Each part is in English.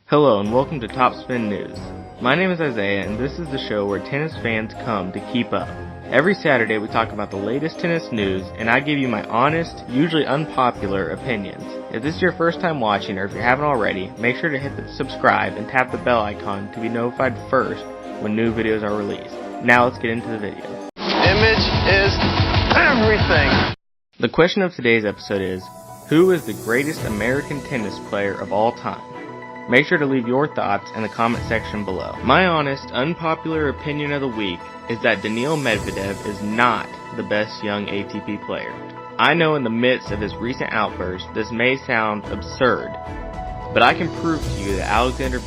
Hello and welcome to TopSpin News. My name is Isaiah and this is the show where tennis fans come to keep up. Every Saturday we talk about the latest tennis news and I give you my honest, usually unpopular opinions. If this is your first time watching or if you haven't already, make sure to hit the subscribe and tap the bell icon to be notified first when new videos are released. Now let's get into the video. Image is everything! The question of today's episode is, who is the greatest American tennis player of all time? Make sure to leave your thoughts in the comment section below. My honest, unpopular opinion of the week is that Daniil Medvedev is not the best young ATP player. I know in the midst of his recent outburst, this may sound absurd, but I can prove to you that Alexander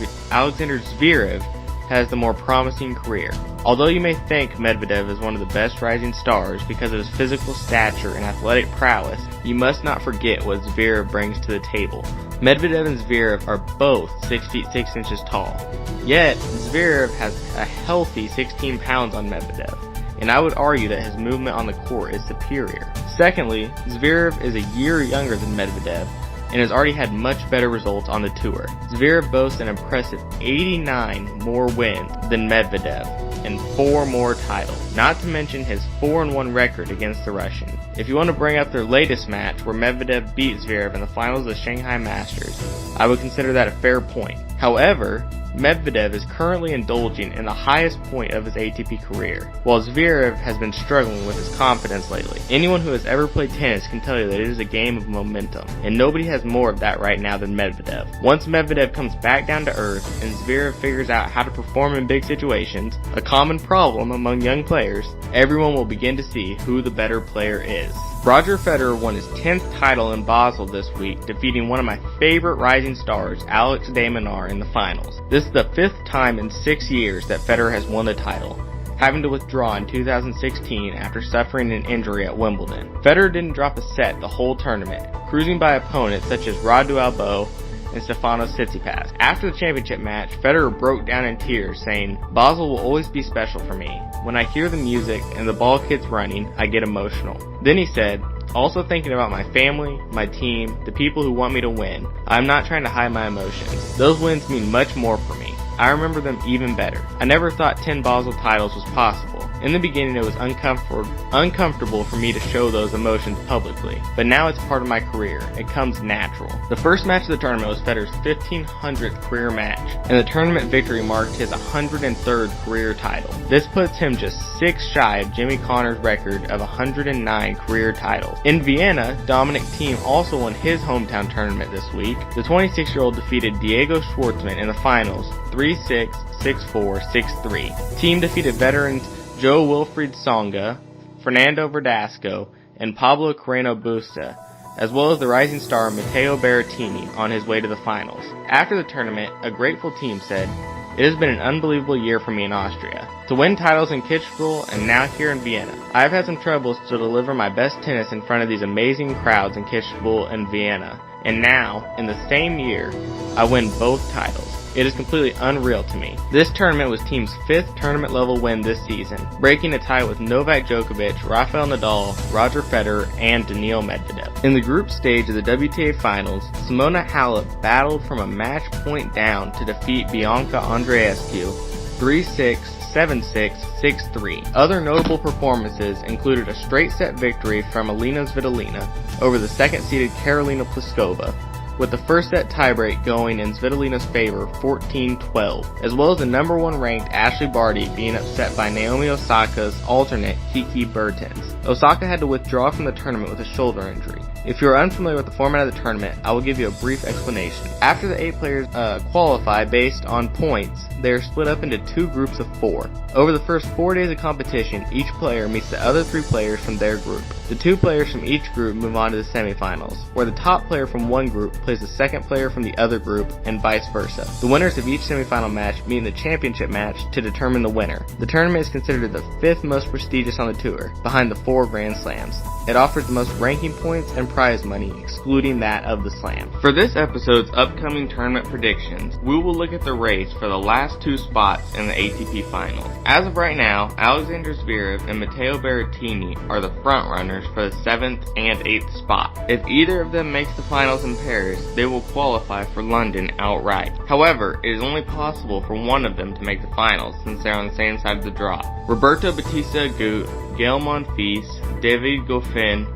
Zverev has the more promising career. Although you may think Medvedev is one of the best rising stars because of his physical stature and athletic prowess, you must not forget what Zverev brings to the table. Medvedev and Zverev are both 6 feet 6 inches tall. Yet, Zverev has a healthy 16 pounds on Medvedev, and I would argue that his movement on the court is superior. Secondly, Zverev is a year younger than Medvedev, and has already had much better results on the tour. Zverev boasts an impressive 89 more wins than Medvedev and 4 more titles, not to mention his 4-1 record against the Russian. If you want to bring up their latest match where Medvedev beat Zverev in the finals of the Shanghai Masters, I would consider that a fair point. However, Medvedev is currently indulging in the highest point of his ATP career, while Zverev has been struggling with his confidence lately. Anyone who has ever played tennis can tell you that it is a game of momentum, and nobody has more of that right now than Medvedev. Once Medvedev comes back down to earth and Zverev figures out how to perform in big situations, a common problem among young players, everyone will begin to see who the better player is. Roger Federer won his 10th title in Basel this week, defeating one of my favorite rising stars, Alex de Minaur, in the finals. This is the 5th time in 6 years that Federer has won the title, having to withdraw in 2016 after suffering an injury at Wimbledon. Federer didn't drop a set the whole tournament, cruising by opponents such as Radu Albo and Stefanos Tsitsipas. After the championship match, Federer broke down in tears, saying, "Basel will always be special for me. When I hear the music and the ball kids running, I get emotional." Then he said, "Also thinking about my family, my team, the people who want me to win. I'm not trying to hide my emotions. Those wins mean much more for me. I remember them even better. I never thought 10 Basel titles was possible. In the beginning it was uncomfortable for me to show those emotions publicly, but now it's part of my career. It comes natural." The first match of the tournament was Federer's 1500th career match, and the tournament victory marked his 103rd career title. This puts him just 6 shy of Jimmy Connor's record of 109 career titles. In Vienna, Dominic Thiem also won his hometown tournament this week. The 26-year-old defeated Diego Schwartzman in the finals 3-6, 6-4, 6-3. Thiem defeated veterans Joe Wilfried Tsonga, Fernando Verdasco, and Pablo Carreno Busta, as well as the rising star Matteo Berrettini on his way to the finals. After the tournament, a grateful Thiem said, "It has been an unbelievable year for me in Austria. To win titles in Kitzbühel and now here in Vienna. I have had some troubles to deliver my best tennis in front of these amazing crowds in Kitzbühel and Vienna. And now, in the same year, I win both titles. It is completely unreal to me." This tournament was Thiem's 5th tournament level win this season, breaking a tie with Novak Djokovic, Rafael Nadal, Roger Federer, and Daniil Medvedev. In the group stage of the WTA Finals, Simona Halep battled from a match point down to defeat Bianca Andreescu 3-6, 7-6, 6-3. Other notable performances included a straight set victory from Alina Svitolina over the second-seeded Karolina Pliskova, with the first set tiebreak going in Svitolina's favor 14-12, as well as the number 1 ranked Ashley Barty being upset by Naomi Osaka's alternate Kiki Bertens. Osaka had to withdraw from the tournament with a shoulder injury. If you are unfamiliar with the format of the tournament, I will give you a brief explanation. After the 8 players qualify based on points, they are split up into 2 groups of 4. Over the first 4 days of competition, each player meets the other 3 players from their group. The 2 players from each group move on to the semifinals, where the top player from one group plays the second player from the other group, and vice versa. The winners of each semifinal match meet in the championship match to determine the winner. The tournament is considered the 5th most prestigious on the tour, behind the 4 Grand Slams. It offers the most ranking points and prize money, excluding that of the Slam. For this episode's upcoming tournament predictions, we will look at the race for the last 2 spots in the ATP Finals. As of right now, Alexander Zverev and Matteo Berrettini are the front runners, runners for the 7th and 8th spot. If either of them makes the finals in Paris, they will qualify for London outright. However, it is only possible for one of them to make the finals since they're on the same side of the draw. Roberto Bautista Agut, Gael Monfils, David Goffin,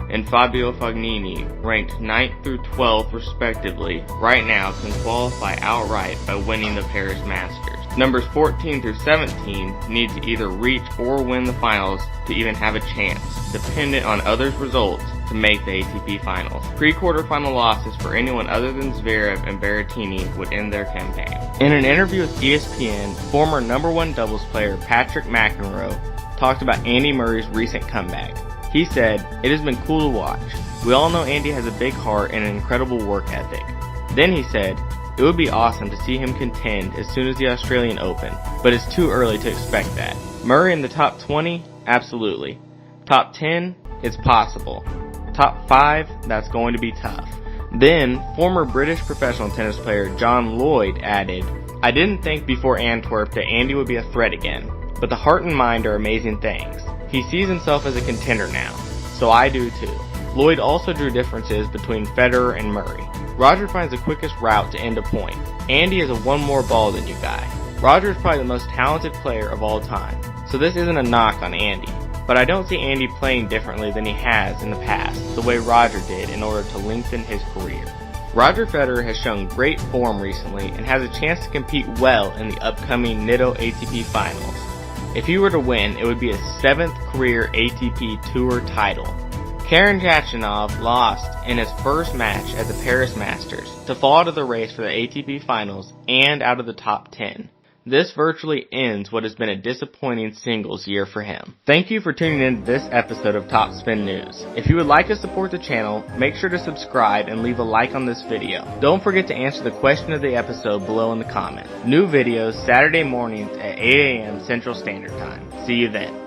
and Fabio Fognini, ranked 9th through 12th respectively, right now can qualify outright by winning the Paris Masters. Numbers 14 through 17 need to either reach or win the finals to even have a chance, dependent on others' results, to make the ATP finals. Pre-quarterfinal losses for anyone other than Zverev and Berrettini would end their campaign. In an interview with ESPN, former #1 doubles player Patrick McEnroe talked about Andy Murray's recent comeback. He said, "It has been cool to watch. We all know Andy has a big heart and an incredible work ethic." Then he said, "It would be awesome to see him contend as soon as the Australian Open, but it's too early to expect that. Murray in the top 20? Absolutely. Top 10? It's possible. Top 5? That's going to be tough." Then, former British professional tennis player John Lloyd added, "I didn't think before Antwerp that Andy would be a threat again, but the heart and mind are amazing things. He sees himself as a contender now, so I do too." Lloyd also drew differences between Federer and Murray. Roger finds the quickest route to end a point. Andy is a one more ball than you guy. Roger is probably the most talented player of all time, so this isn't a knock on Andy. But I don't see Andy playing differently than he has in the past, the way Roger did in order to lengthen his career. Roger Federer has shown great form recently and has a chance to compete well in the upcoming Nitto ATP Finals. If he were to win, it would be his 7th career ATP Tour title. Karen Khachanov lost in his first match at the Paris Masters to fall out of the race for the ATP Finals and out of the top 10. This virtually ends what has been a disappointing singles year for him. Thank you for tuning in to this episode of TopSpin News. If you would like to support the channel, make sure to subscribe and leave a like on this video. Don't forget to answer the question of the episode below in the comments. New videos Saturday mornings at 8 a.m. Central Standard Time. See you then.